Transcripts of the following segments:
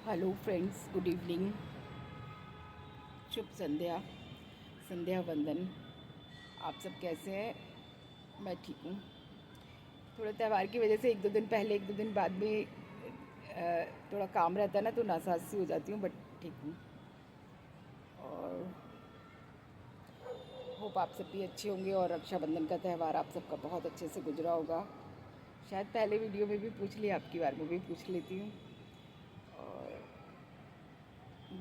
Hello friends, good evening, शुभ संध्या, संध्या वंदन। आप सब कैसे हैं? मैं ठीक हूँ। थोड़ा त्यौहार की वजह से एक दो दिन पहले एक दो दिन बाद में थोड़ा काम रहता है ना, तो नासाज सी हो जाती हूँ, बट ठीक हूँ। और होप आप सब भी अच्छे होंगे और रक्षाबंधन का त्यौहार आप सबका बहुत अच्छे से गुजरा होगा। शायद पहले वीडियो में भी पूछ लिया, आपकी बार में भी पूछ लेती हूँ। और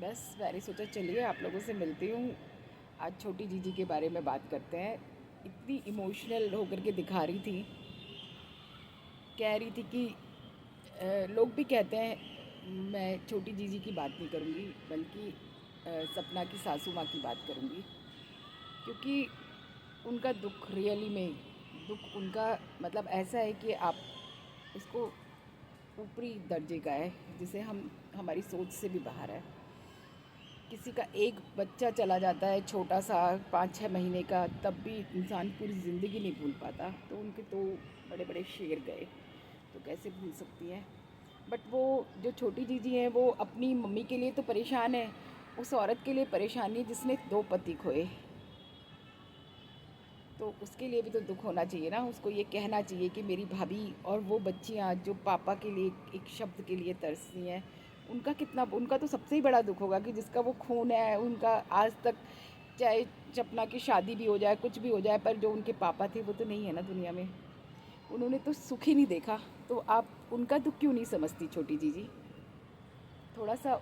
बस मैंने सोचा चलिए आप लोगों से मिलती हूँ। आज छोटी जीजी के बारे में बात करते हैं। इतनी इमोशनल होकर के दिखा रही थी, कह रही थी कि लोग भी कहते हैं मैं छोटी जीजी की बात नहीं करूँगी, बल्कि सपना की सासू माँ की बात करूँगी, क्योंकि उनका दुख रियली में दुख उनका मतलब ऐसा है कि आप इसको ऊपरी दर्जे का है, जिसे हम हमारी सोच से भी बाहर है। किसी का एक बच्चा चला जाता है छोटा सा 5-6 महीने का, तब भी इंसान पूरी ज़िंदगी नहीं भूल पाता। तो उनके तो बड़े बड़े शेर गए, तो कैसे भूल सकती हैं। बट वो जो छोटी जीजी हैं वो अपनी मम्मी के लिए तो परेशान है, उस औरत के लिए परेशानी है जिसने 2 पति खोए। तो उसके लिए भी तो दुख होना चाहिए ना, उसको ये कहना चाहिए कि मेरी भाभी और वो बच्चियाँ जो पापा के लिए एक शब्द के लिए तरसती हैं, उनका तो सबसे ही बड़ा दुख होगा कि जिसका वो खून है, उनका आज तक चाहे सपना की शादी भी हो जाए, कुछ भी हो जाए, पर जो उनके पापा थे वो तो नहीं है ना दुनिया में। उन्होंने तो सुख ही नहीं देखा। तो आप उनका दुख क्यों नहीं समझती छोटी जीजी? थोड़ा सा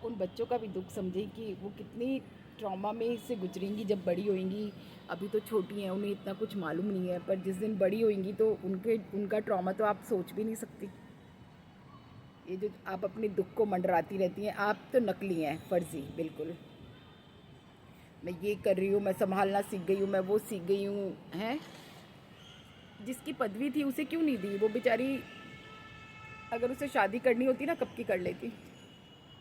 उन बच्चों का भी दुख समझें कि वो कितनी ट्रॉमा में से गुजरेंगी जब बड़ी होएंगी। अभी तो छोटी हैं, उन्हें इतना कुछ मालूम नहीं है, पर जिस दिन बड़ी होएंगी तो उनका ट्रॉमा तो आप सोच भी नहीं सकती। ये जो आप अपने दुख को मंडराती रहती हैं, आप तो नकली हैं, फर्जी बिल्कुल। मैं ये कर रही हूँ, मैं संभालना सीख गई हूँ, मैं वो सीख गई हूँ, हैं? जिसकी पदवी थी उसे क्यों नहीं दी? वो बेचारी अगर उसे शादी करनी होती ना, कब की कर लेती।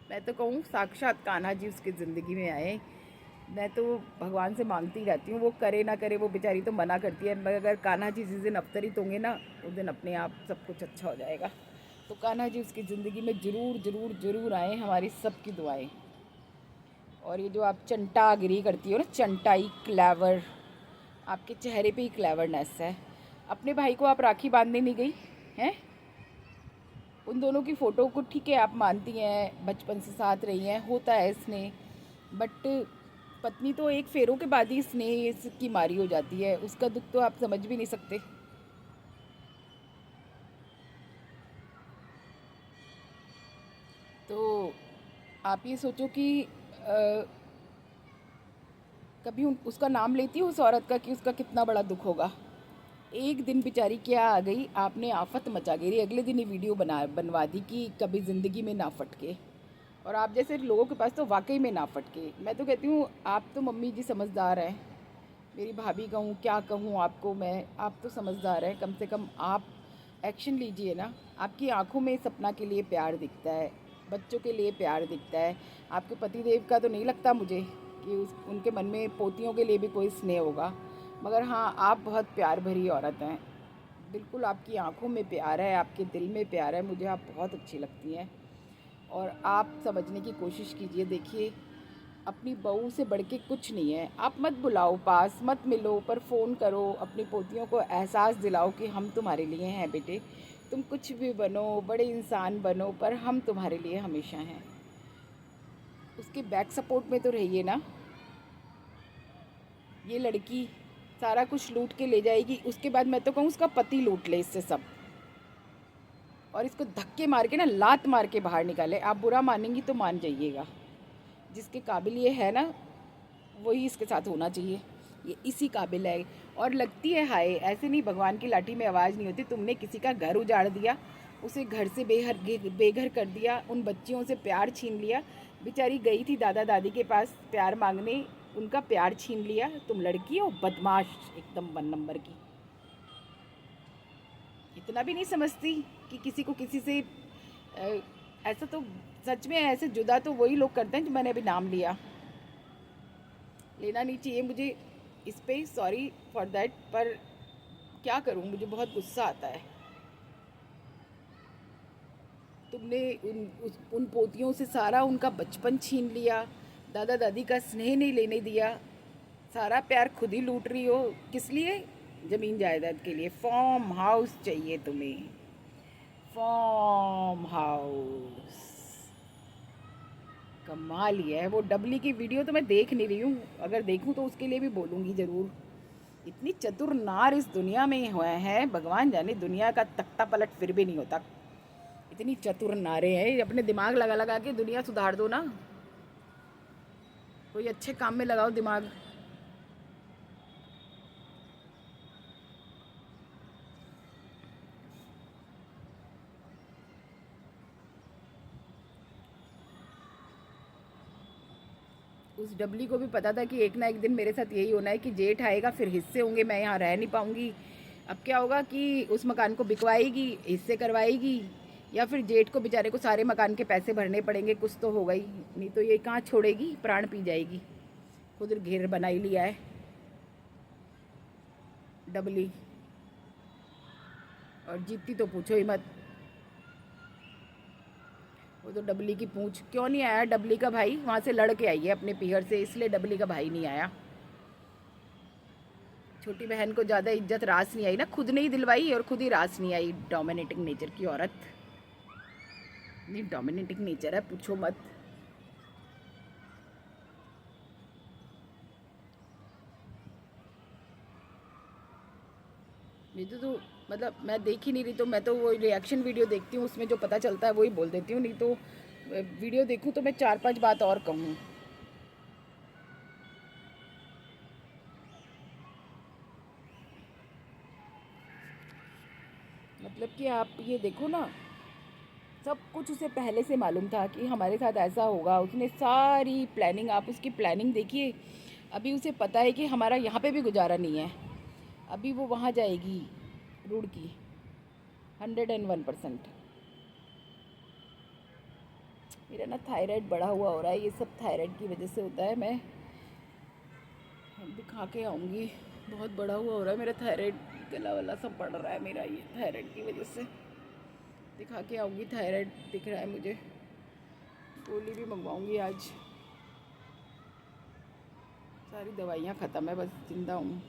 मैं तो कहूँ साक्षात कान्हा जी उसकी ज़िंदगी में आए। मैं तो भगवान से मांगती रहती हूँ, वो करे ना करे, वो बेचारी तो मना करती है, मगर अगर कान्हा जी जिस दिन अवतरित होंगे ना, उस दिन अपने आप सब कुछ अच्छा हो जाएगा। तो कान्हा जी उसकी ज़िंदगी में ज़रूर ज़रूर ज़रूर आए, हमारी सबकी दुआएं। और ये जो आप चंटागिरी करती हो ना, चंटाई क्लेवर, आपके चेहरे पे ही क्लेवरनेस है। अपने भाई को आप राखी बांधने नहीं गई हैं? उन दोनों की फ़ोटो को ठीक है, आप मानती हैं बचपन से साथ रही हैं, होता है स्नेह, बट पत्नी तो एक फेरों के बाद ही स्नेह की मारी हो जाती है, उसका दुख तो आप समझ भी नहीं सकते। तो आप ये सोचो कि कभी उसका नाम लेती हो उस औरत का कि उसका कितना बड़ा दुख होगा। एक दिन बेचारी क्या आ गई, आपने आफत मचा गई, अगले दिन ही वीडियो बनवा दी कि कभी ज़िंदगी में ना फटके। और आप जैसे लोगों के पास तो वाकई में ना फटके। मैं तो कहती हूँ आप तो मम्मी जी समझदार हैं, मेरी भाभी कहूँ क्या कहूँ आपको मैं, आप तो समझदार हैं, कम से कम आप एक्शन लीजिए ना। आपकी आंखों में सपना के लिए प्यार दिखता है, बच्चों के लिए प्यार दिखता है। आपके पतिदेव का तो नहीं लगता मुझे कि उनके मन में पोतियों के लिए भी कोई स्नेह होगा। मगर हाँ, आप बहुत प्यार भरी औरत हैं, बिल्कुल आपकी आंखों में प्यार है, आपके दिल में प्यार है, मुझे आप बहुत अच्छी लगती हैं। और आप समझने की कोशिश कीजिए। देखिए, अपनी बहू से बढ़ के कुछ नहीं है। आप मत बुलाओ पास, मत मिलो, पर फ़ोन करो, अपनी पोतियों को एहसास दिलाओ कि हम तुम्हारे लिए हैं बेटे, तुम कुछ भी बनो, बड़े इंसान बनो, पर हम तुम्हारे लिए हमेशा हैं। उसके बैक सपोर्ट में तो रहिए ना। ये लड़की सारा कुछ लूट के ले जाएगी, उसके बाद मैं तो कहूँ उसका पति लूट ले इससे सब, और इसको धक्के मार के ना, लात मार के बाहर निकाले। आप बुरा मानेंगी तो मान जाइएगा, जिसके काबिल ये है ना, वही इसके साथ होना चाहिए। ये इसी काबिल है। और लगती है हाय, ऐसे नहीं, भगवान की लाठी में आवाज़ नहीं होती। तुमने किसी का घर उजाड़ दिया, उसे घर से बेघर कर दिया, उन बच्चियों से प्यार छीन लिया। बेचारी गई थी दादा दादी के पास प्यार मांगने, उनका प्यार छीन लिया। तुम लड़की हो बदमाश, एकदम 1 नंबर की। इतना भी नहीं समझती कि किसी को किसी से ऐसा तो सच में ऐसे जुदा तो वही लोग करते हैं जो मैंने अभी नाम लिया। लेना नहीं चाहिए मुझे इस पे, सॉरी फॉर दैट, पर क्या करूँ, मुझे बहुत गुस्सा आता है। तुमने उन पोतियों से सारा उनका बचपन छीन लिया, दादा दादी का स्नेह नहीं लेने दिया, सारा प्यार खुद ही लूट रही हो। किस लिए? ज़मीन जायदाद के लिए। फार्म हाउस चाहिए तुम्हें, फार्म हाउस। कमाल ही है। वो डबली की वीडियो तो मैं देख नहीं रही हूँ, अगर देखूँ तो उसके लिए भी बोलूँगी ज़रूर। इतनी चतुर नार इस दुनिया में हुए हैं, भगवान जाने दुनिया का तख्ता पलट फिर भी नहीं होता। इतनी चतुर नारे हैं, अपने दिमाग लगा लगा के दुनिया सुधार दो ना, कोई अच्छे काम में लगाओ दिमाग। उस डबली को भी पता था कि एक ना एक दिन मेरे साथ यही होना है कि जेठ आएगा, फिर हिस्से होंगे, मैं यहाँ रह नहीं पाऊँगी। अब क्या होगा कि उस मकान को बिकवाएगी, हिस्से करवाएगी, या फिर जेठ को बेचारे को सारे मकान के पैसे भरने पड़ेंगे। कुछ तो होगा ही, नहीं तो ये कहाँ छोड़ेगी, प्राण पी जाएगी। खुद घेर बना ही लिया है डबली, और जीतती तो पूछो ही मत। वो तो डबली की पूंछ। क्यों नहीं आया डबली का भाई? वहाँ से लड़ के आई है अपने पीहर से, इसलिए डबली का भाई नहीं आया। छोटी बहन को ज़्यादा इज्जत रास नहीं आई ना, खुद ने ही दिलवाई और खुद ही रास नहीं आई। डोमिनेटिंग नेचर की औरत, नहीं डोमिनेटिंग नेचर है, पूछो मत। नहीं तो मतलब मैं देख ही नहीं रही, तो मैं तो वो रिएक्शन वीडियो देखती हूँ, उसमें जो पता चलता है वही बोल देती हूँ। नहीं तो वीडियो देखूँ तो मैं 4-5 बात और कहूँ। मतलब कि आप ये देखो ना, सब कुछ उसे पहले से मालूम था कि हमारे साथ ऐसा होगा। उसने सारी प्लानिंग, आप उसकी प्लानिंग देखिए। अभी उसे पता है कि हमारा यहाँ पे भी गुजारा नहीं है, अभी वो वहाँ जाएगी रुड़की 101%। मेरा ना थायराइड बढ़ा हुआ हो रहा है, ये सब थायराइड की वजह से होता है। मैं दिखा के आऊँगी, बहुत बड़ा हुआ हो रहा है मेरा थायराइड, गला वाला सब बढ़ रहा है मेरा, ये थायराइड की वजह से। दिखा के आऊँगी, थायराइड दिख रहा है मुझे, गोली भी मंगवाऊँगी आज। सारी दवाइयाँ ख़त्म है, बस जिंदा हूँ।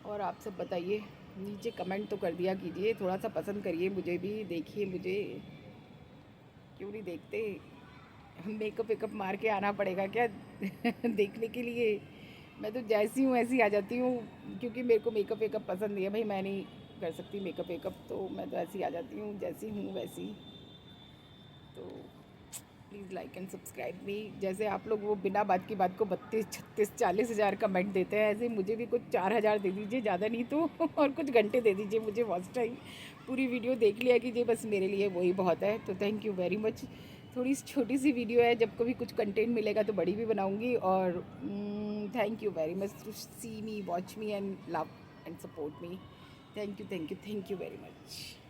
और आप सब बताइए, नीचे कमेंट तो कर दिया कीजिए, थोड़ा सा पसंद करिए मुझे भी, देखिए मुझे। क्यों नहीं देखते? मेकअप वेकअप मार के आना पड़ेगा क्या देखने के लिए? मैं तो जैसी हूँ ऐसी आ जाती हूँ, क्योंकि मेरे को मेकअप वेकअप पसंद नहीं है भाई, मैं नहीं कर सकती मेकअप वेकअप, तो मैं तो ऐसी आ जाती हूँ जैसी हूँ वैसी। तो प्लीज़ लाइक एंड सब्सक्राइब मी। जैसे आप लोग वो बिना बात की बात को 32, 36, 40 हज़ार कमेंट देते हैं, ऐसे मुझे भी कुछ 4 हज़ार दे दीजिए, ज़्यादा नहीं तो और कुछ घंटे दे दीजिए मुझे वॉच टाइम। पूरी वीडियो देख लिया कीजिए, बस मेरे लिए वही बहुत है। तो थैंक यू वेरी मच। थोड़ी छोटी सी वीडियो है, जब कभी कुछ कंटेंट मिलेगा तो बड़ी भी बनाऊँगी। और thank you very much to see me, watch me and love and support me. Thank you very much.